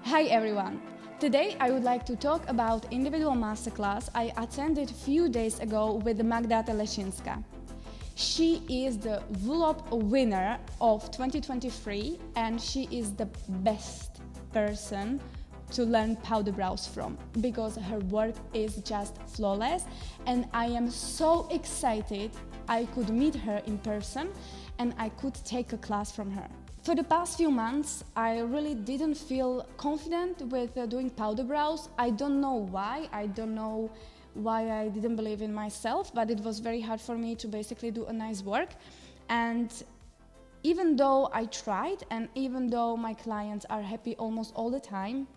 Hi everyone! Today I would like to talk about individual masterclass I attended a few days ago with Magda Teleszynska. She is the VLOP winner of 2023 and she is the best person to learn powder brows from because her work is just flawless, and I am so excited I could meet her in person and I could take a class from her. For the past few months, I really didn't feel confident with doing powder brows. I don't know why. I don't know why I didn't believe in myself, but it was very hard for me to basically do a nice work. And even though I tried, and even though my clients are happy almost all the time,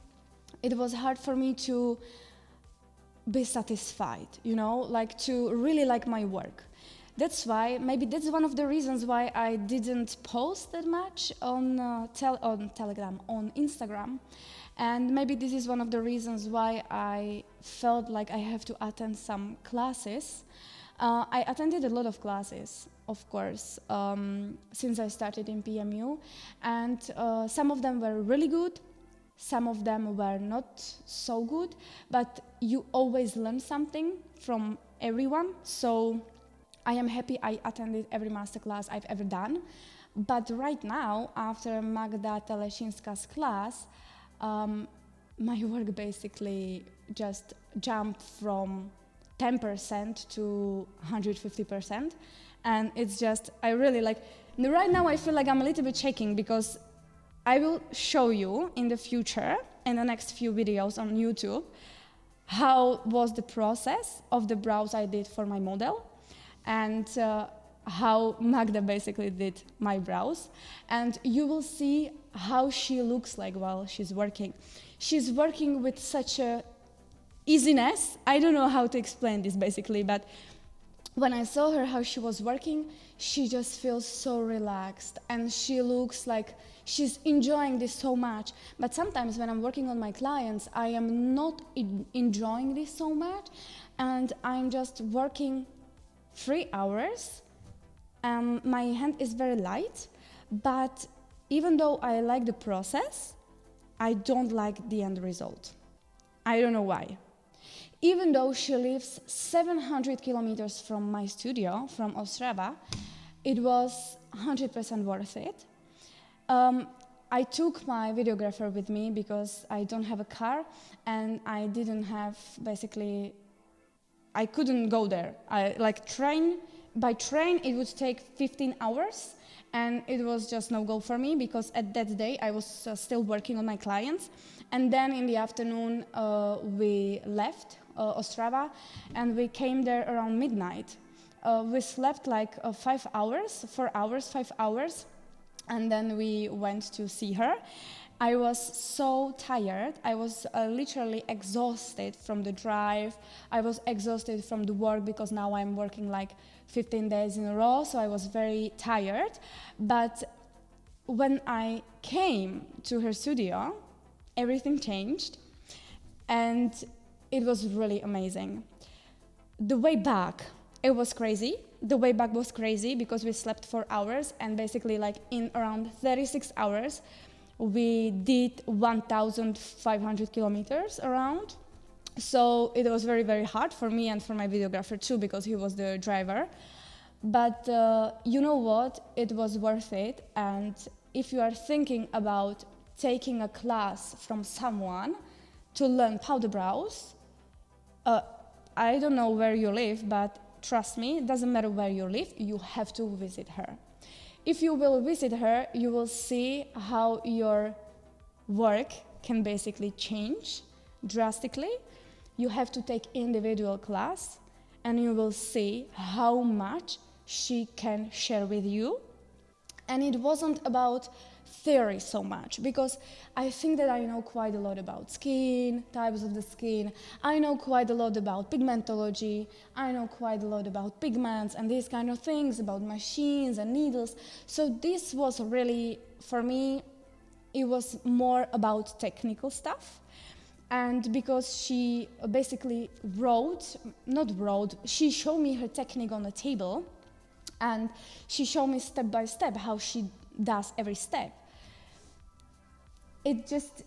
it was hard for me to be satisfied, like to really like my work. That's why, maybe that's one of the reasons why I didn't post that much on Telegram, on Instagram. And maybe this is one of the reasons why I felt like I have to attend some classes. I attended a lot of classes, of course, since I started in PMU. And some of them were really good. Some of them were not so good, but you always learn something from everyone. So I am happy I attended every masterclass I've ever done. But right now, after Magda Teleszynska's class, my work basically just jumped from 10% to 150%. And it's just, I really like, right now I feel like I'm a little bit shaking because I will show you in the future, in the next few videos on YouTube, how was the process of the brows I did for my model and how Magda basically did my brows. And you will see how she looks like while she's working. She's working with such a easiness. I don't know how to explain this basically, but when I saw her, how she was working, she just feels so relaxed and she looks like she's enjoying this so much. But sometimes when I'm working on my clients, I am not enjoying this so much and I'm just working 3 hours. My hand is very light, but even though I like the process, I don't like the end result. I don't know why. Even though she lives 700 kilometers from my studio, from Ostrava, it was 100% worth it. I took my videographer with me because I don't have a car and I didn't have, basically, I couldn't go there. By train it would take 15 hours and it was just no go for me because at that day I was still working on my clients. And then in the afternoon we left Ostrava and we came there around midnight. We slept like 5 hours, 4 hours, 5 hours, and then we went to see her. I was so tired. I was literally exhausted from the drive. I was exhausted from the work because now I'm working like 15 days in a row, so I was very tired. But when I came to her studio, everything changed and it was really amazing. The way back, it was crazy. The way back was crazy because we slept 4 hours and basically like in around 36 hours, we did 1,500 kilometers around. So it was very, very hard for me and for my videographer too because he was the driver. But you know what? It was worth it. And if you are thinking about taking a class from someone to learn powder brows, I don't know where you live, but trust me, it doesn't matter where you live, you have to visit her. If you will visit her, you will see how your work can basically change drastically. You have to take individual class and you will see how much she can share with you. And it wasn't about theory so much, because I think that I know quite a lot about skin, types of the skin. I know quite a lot about pigmentology. I know quite a lot about pigments and these kind of things, about machines and needles. So this was really, for me, it was more about technical stuff. And because she basically she showed me her technique on the table and she showed me step by step how she does every step. It just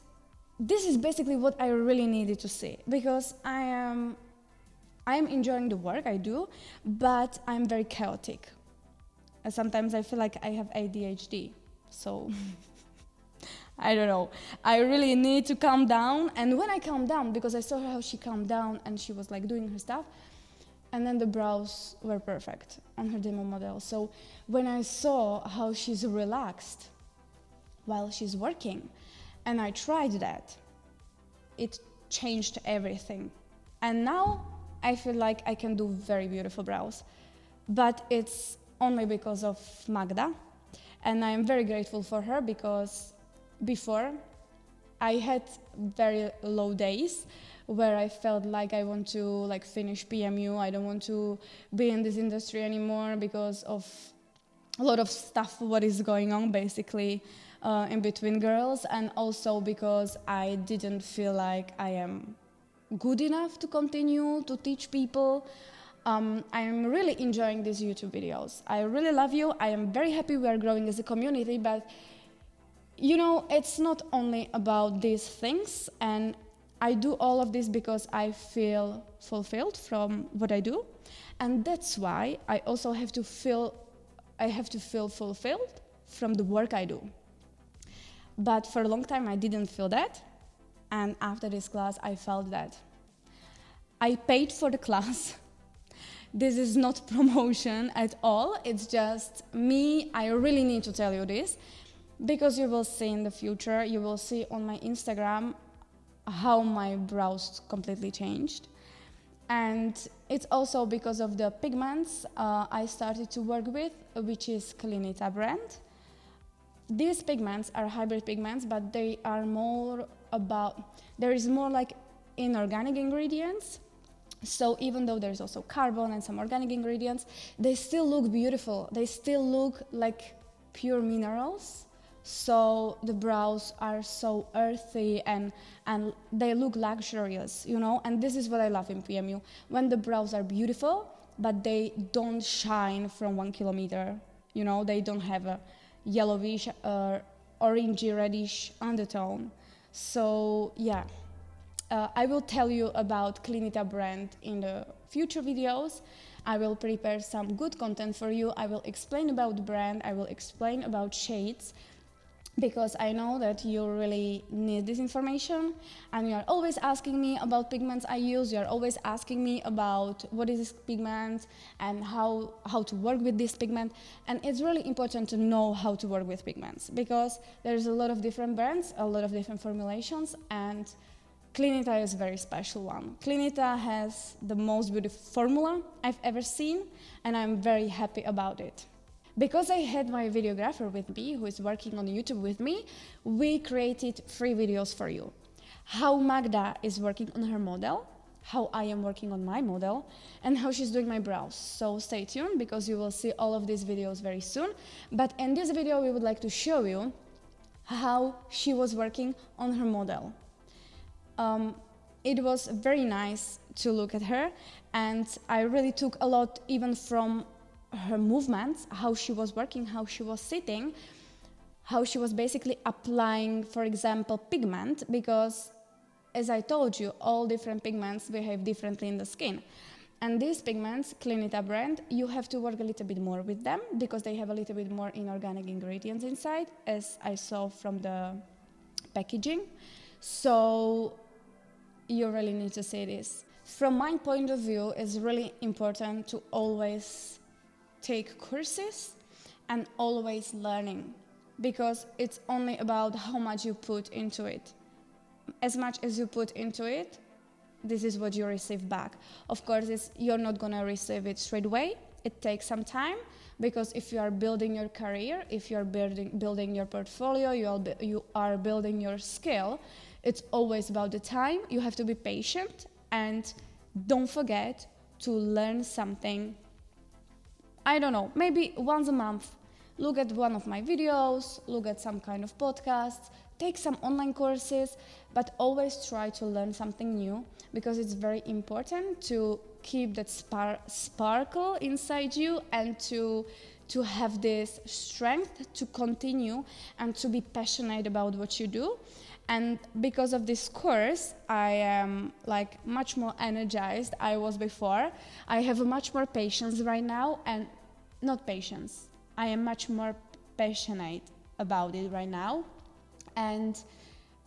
this is basically what I really needed to see, because I am enjoying the work I do, but I'm very chaotic. And sometimes I feel like I have ADHD. So I don't know. I really need to calm down. And when I calm down, because I saw how she calmed down and she was like doing her stuff, and then the brows were perfect on her demo model. So when I saw how she's relaxed while she's working, and I tried that, it changed everything. And now I feel like I can do very beautiful brows. But it's only because of Magda. And I am very grateful for her, because before I had very low days where I felt like I want to like finish PMU. I don't want to be in this industry anymore because of a lot of stuff what is going on basically in between girls, and also because I didn't feel like I am good enough to continue to teach people. I'm really enjoying these YouTube videos. I really love you. I am very happy we are growing as a community, but you know, it's not only about these things, and I do all of this because I feel fulfilled from what I do, and that's why I also have to feel fulfilled from the work I do. But for a long time I didn't feel that, and after this class I felt that. I paid for the class. This is not promotion at all, it's just me. I really need to tell you this, because you will see in the future, you will see on my Instagram how my brows completely changed. And it's also because of the pigments I started to work with, which is Clinita brand. These pigments are hybrid pigments, but they are more about, there is more like inorganic ingredients. So even though there's also carbon and some organic ingredients, they still look beautiful. They still look like pure minerals. So the brows are so earthy and they look luxurious, you know? And this is what I love in PMU. When the brows are beautiful, but they don't shine from 1 kilometer, you know? They don't have a yellowish or orangey reddish undertone. So yeah. I will tell you about Clinita brand in the future videos. I will prepare some good content for you. I will explain about the brand. I will explain about shades, because I know that you really need this information, and you are always asking me about pigments I use. You are always asking me about what is this pigment and how to work with this pigment. And it's really important to know how to work with pigments, because there's a lot of different brands, a lot of different formulations, and Clinita is a very special one. Clinita has the most beautiful formula I've ever seen, and I'm very happy about it. Because I had my videographer with me, who is working on YouTube with me, we created 3 videos for you. How Magda is working on her model, how I am working on my model, and how she's doing my brows. So stay tuned, because you will see all of these videos very soon. But in this video, we would like to show you how she was working on her model. It was very nice to look at her, and I really took a lot even from her movements, how she was working, how she was sitting, how she was basically applying, for example, pigment, because as I told you, all different pigments behave differently in the skin. And these pigments, Clinita brand, you have to work a little bit more with them, because they have a little bit more inorganic ingredients inside, as I saw from the packaging. So you really need to see this. From my point of view, it's really important to always take courses and always learning, because it's only about how much you put into it. As much as you put into it, this is what you receive back. Of course, you're not gonna receive it straight away. It takes some time, because if you are building your career, if you are building your portfolio, you are building your skill, it's always about the time. You have to be patient, and don't forget to learn something. I don't know, maybe once a month. Look at one of my videos, look at some kind of podcasts, take some online courses, but always try to learn something new, because it's very important to keep that sparkle inside you, and to have this strength to continue and to be passionate about what you do. And because of this course, I am like much more energized I was before. I have much more patience right now, and not patience. I am much more passionate about it right now. And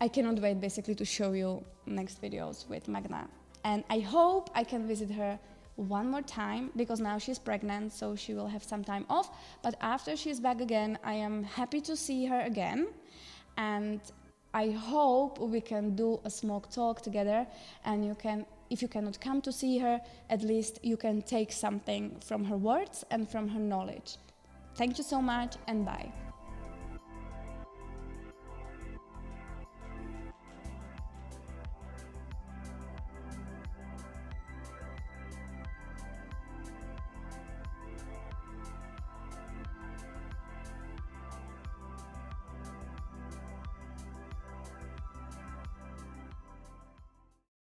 I cannot wait basically to show you next videos with Magna. And I hope I can visit her one more time, because now she's pregnant, so she will have some time off. But after she's back again, I am happy to see her again. And I hope we can do a small talk together, and you can, if you cannot come to see her, at least you can take something from her words and from her knowledge. Thank you so much, and bye.